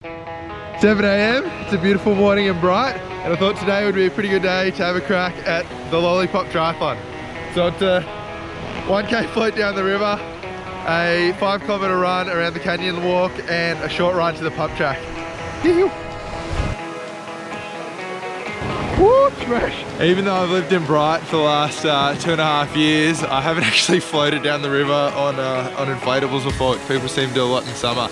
7 AM, it's a beautiful morning and bright, and I thought today would be a pretty good day to have a crack at the lollipop triathlon. So it's a 1K float down the river, a 5-kilometer run around the canyon walk, and a short run to the pump track. Woo, smash! Even though I've lived in Bright for the last 2.5 years, I haven't actually floated down the river on inflatables before. People seem to do a lot in summer.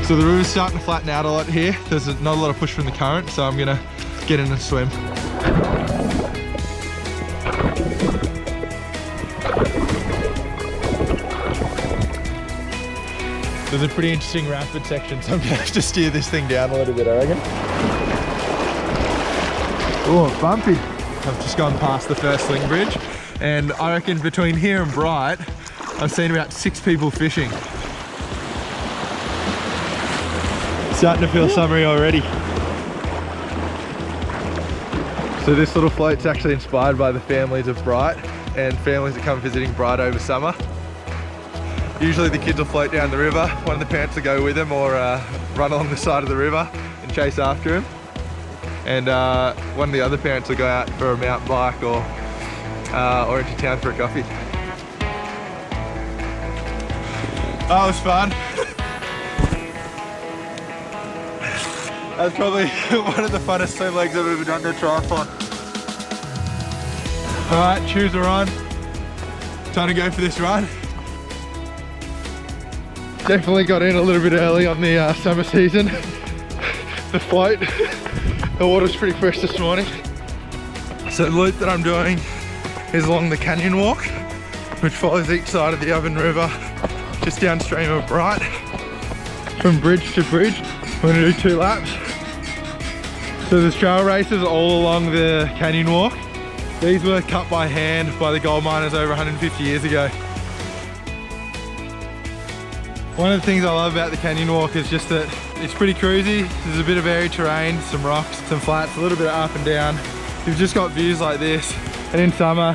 So the river's starting to flatten out a lot here. There's not a lot of push from the current, so I'm gonna get in and swim. There's a pretty interesting rapid section, so I'm gonna have to steer this thing down a little bit, I reckon. Oh, bumpy. I've just gone past the first sling bridge, and I reckon between here and Bright, I've seen about 6 people fishing. Starting to feel summery already. So this little float's actually inspired by the families of Bright and families that come visiting Bright over summer. Usually the kids will float down the river, one of the parents will go with them or run along the side of the river and chase after him. And one of the other parents will go out for a mountain bike or into town for a coffee. That was fun. That's probably one of the funnest swim legs I've ever done to a triathlon. Alright, shoes are on. Time to go for this run. Definitely got in a little bit early on the summer season. The float, the water's pretty fresh this morning. So the loop that I'm doing is along the canyon walk, which follows each side of the Oven River, just downstream of Bright. From bridge to bridge, we're gonna do 2 laps. So there's trail races all along the canyon walk. These were cut by hand by the gold miners over 150 years ago. One of the things I love about the canyon walk is just that it's pretty cruisy. There's a bit of airy terrain, some rocks, some flats, a little bit of up and down. You've just got views like this. And in summer,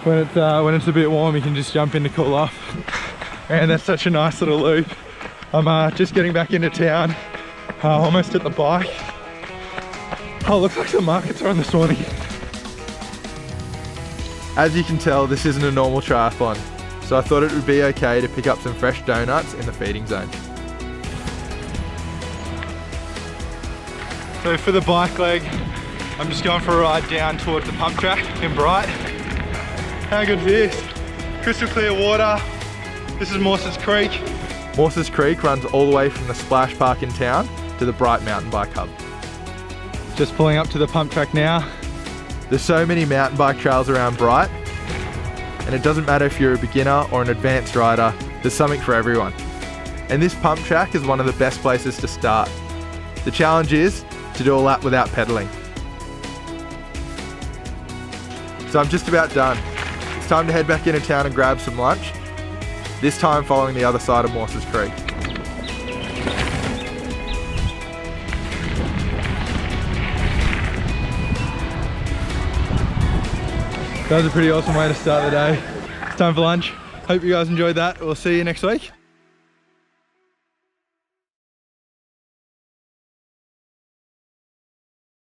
when it's a bit warm, you can just jump in to cool off. And that's such a nice little loop. I'm just getting back into town, almost at the bike. Oh, looks like some markets are on this morning. As you can tell, this isn't a normal triathlon, so I thought it would be okay to pick up some fresh donuts in the feeding zone. So for the bike leg, I'm just going for a ride down towards the pump track in Bright. How good is this? Crystal clear water. This is Morses Creek. Morses Creek runs all the way from the splash park in town to the Bright mountain bike hub. Just pulling up to the pump track now. There's so many mountain bike trails around Bright, and it doesn't matter if you're a beginner or an advanced rider, there's something for everyone. And this pump track is one of the best places to start. The challenge is to do a lap without pedaling. So I'm just about done. It's time to head back into town and grab some lunch, this time following the other side of Morses Creek. That was a pretty awesome way to start the day. It's time for lunch. Hope you guys enjoyed that. We'll see you next week.